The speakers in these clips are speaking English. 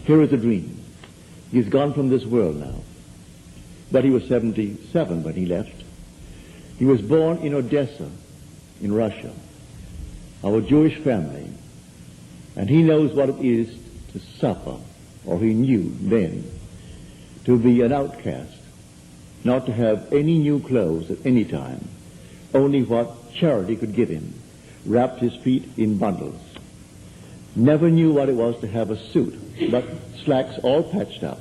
Here is a dream. He's gone from this world now. But he was 77 when he left. He was born in Odessa, in Russia, of a Jewish family. And he knows what it is to suffer, or he knew then, to be an outcast, not to have any new clothes at any time, only what charity could give him, wrapped his feet in bundles. Never knew what it was to have a suit, but slacks all patched up.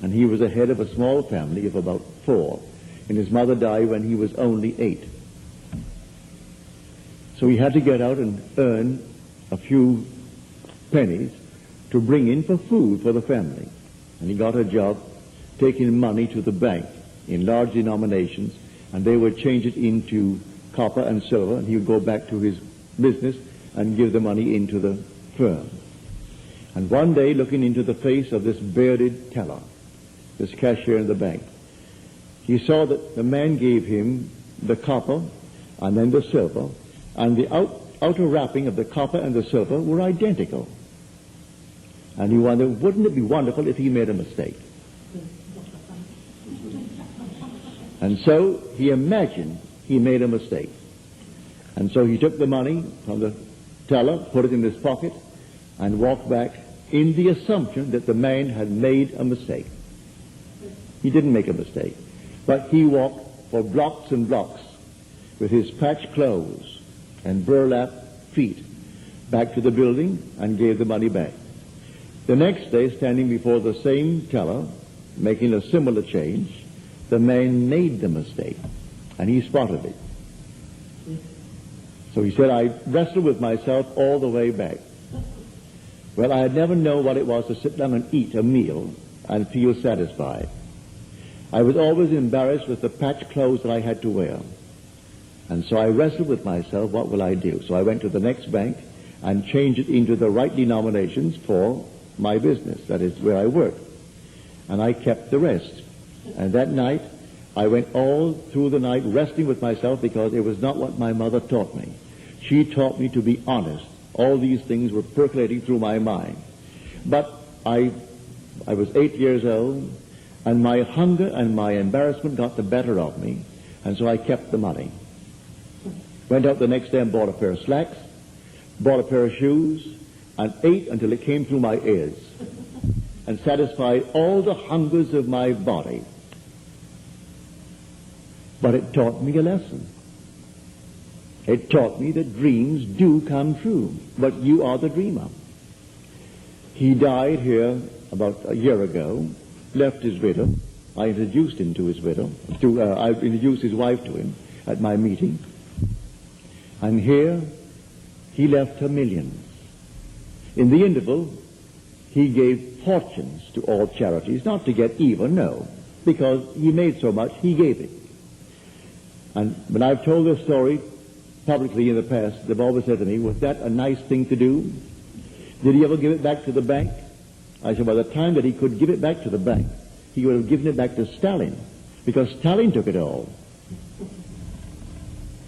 And he was the head of a small family of about 4, and his mother died when he was only 8. So he had to get out and earn a few pennies to bring in for food for the family. And he got a job taking money to the bank in large denominations, and they would change it into copper and silver, and he would go back to his business and give the money into the firm. And one day, looking into the face of this bearded teller, this cashier in the bank, he saw that the man gave him the copper and then the silver, and the outer wrapping of the copper and the silver were identical. And he wondered, wouldn't it be wonderful if he made a mistake? And so he imagined he made a mistake. And so he took the money from the teller, put it in his pocket, and walked back in the assumption that the man had made a mistake. He didn't make a mistake, but he walked for blocks and blocks with his patched clothes and burlap feet back to the building and gave the money back. The next day, standing before the same teller, making a similar change, the man made the mistake, and he spotted it. So he said, I wrestled with myself all the way back. Well, I had never known what it was to sit down and eat a meal and feel satisfied. I was always embarrassed with the patched clothes that I had to wear. And so I wrestled with myself, what will I do? So I went to the next bank and changed it into the right denominations for my business, that is where I worked. And I kept the rest. And that night, I went all through the night wrestling with myself because it was not what my mother taught me. She taught me to be honest. All these things were percolating through my mind. But I was 8 years old, and my hunger and my embarrassment got the better of me, and so I kept the money. Went out the next day and bought a pair of slacks, bought a pair of shoes, and ate until it came through my ears, and satisfied all the hungers of my body. But it taught me a lesson. It taught me that dreams do come true, but you are the dreamer. He died here about a year ago, left his widow. I introduced him to his widow. I introduced his wife to him at my meeting. And here, he left her millions. In the interval, he gave fortunes to all charities, not to get even, no, because he made so much, he gave it. And when I've told this story publicly in the past, they've always said to me, was that a nice thing to do? Did he ever give it back to the bank? I said, by the time that he could give it back to the bank, he would have given it back to Stalin, because Stalin took it all.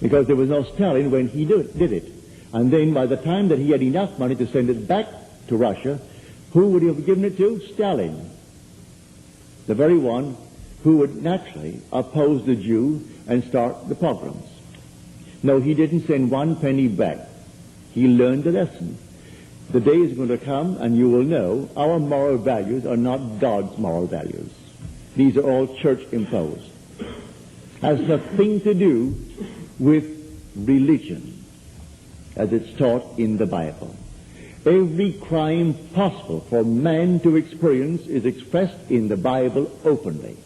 Because there was no Stalin when he did it. And then by the time that he had enough money to send it back to Russia, who would he have given it to? Stalin. The very one who would naturally oppose the Jew and start the pogroms. No, he didn't send one penny back. He learned the lesson. The day is going to come, and you will know our moral values are not God's moral values. These are all church-imposed. Has nothing to do with religion, as it's taught in the Bible. Every crime possible for man to experience is expressed in the Bible openly.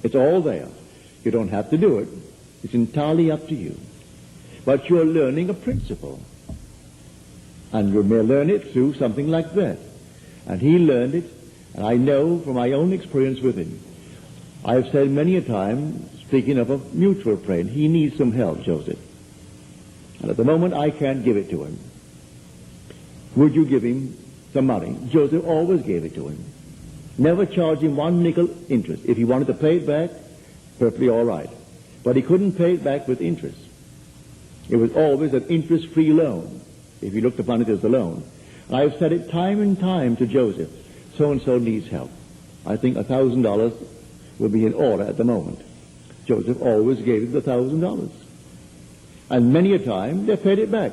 It's all there. You don't have to do it. It's entirely up to you. But you're learning a principle. And you may learn it through something like that. And he learned it, and I know from my own experience with him. I've said many a time, speaking of a mutual friend, he needs some help, Joseph. And at the moment, I can't give it to him. Would you give him some money? Joseph always gave it to him. Never charged him one nickel interest. If he wanted to pay it back, perfectly all right. But he couldn't pay it back with interest. It was always an interest-free loan, if you looked upon it as a loan. And I've said it time and time to Joseph. so-and-so needs help. I think $1,000 will be in order at the moment. Joseph always gave him the $1,000. And many a time they paid it back.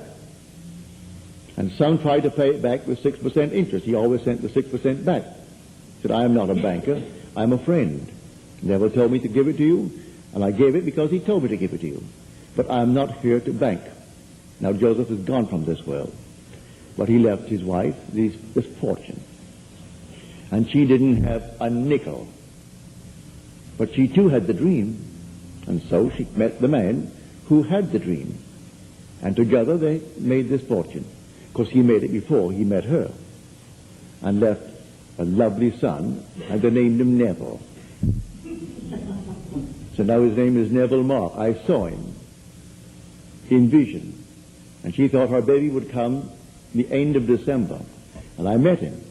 And some tried to pay it back with 6% interest. He always sent the 6% back. He said, I am not a banker, I'm a friend. Neville told me to give it to you, and I gave it because he told me to give it to you. But I am not here to bank. Now Joseph is gone from this world. But he left his wife this fortune. And she didn't have a nickel. But she too had the dream. And so she met the man who had the dream. And together they made this fortune. Of course, he made it before he met her. And left a lovely son, and they named him Neville. So now his name is Neville Mark. I saw him in vision. And she thought her baby would come the end of December. And I met him.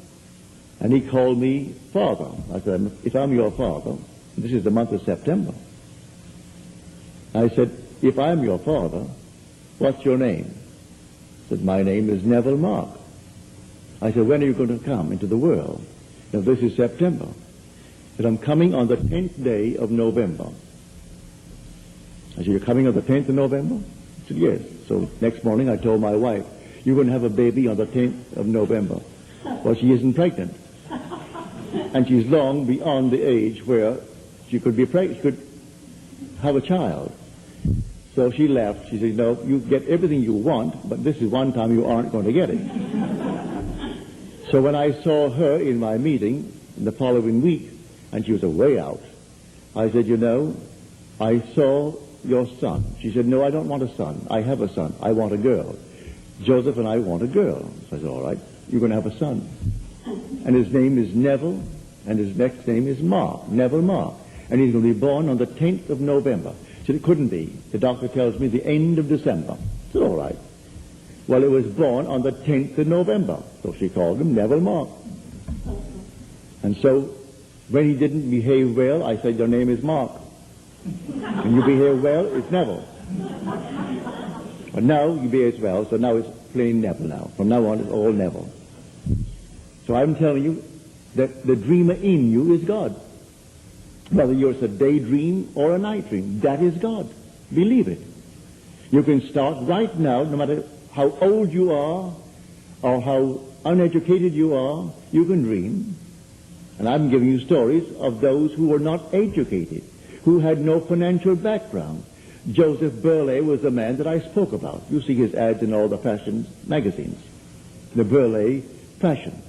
And he called me father. I said, if I'm your father, this is the month of September. I said, if I'm your father, what's your name? He said, my name is Neville Mark. I said, when are you going to come into the world? Now this is September. He said, I'm coming on the 10th day of November. I said, you're coming on the 10th of November? He said, yes. So next morning I told my wife, you're going to have a baby on the 10th of November. Well, she isn't pregnant. And she's long beyond the age where she could be pregnant, she could have a child. So she left. She said, no, you get everything you want, but this is one time you aren't going to get it. So when I saw her in my meeting in the following week, and she was away out, I said, you know, I saw your son. She said, no, I don't want a son. I have a son. I want a girl. Joseph and I want a girl. So I said, all right, you're going to have a son. And his name is Neville, and his next name is Mark, Neville Mark. And he's going to be born on the 10th of November. She said, it couldn't be. The doctor tells me the end of December. I said, all right. Well, it was born on the 10th of November. So she called him Neville Mark. And so when he didn't behave well, I said, your name is Mark. And you behave well, it's Neville. But now you behave well, so now it's plain Neville now. From now on, it's all Neville. So I'm telling you that the dreamer in you is God. Whether it's a daydream or a night dream, that is God. Believe it. You can start right now, no matter how old you are or how uneducated you are, you can dream. And I'm giving you stories of those who were not educated, who had no financial background. Joseph Burleigh was the man that I spoke about. You see his ads in all the fashion magazines. The Burleigh fashion.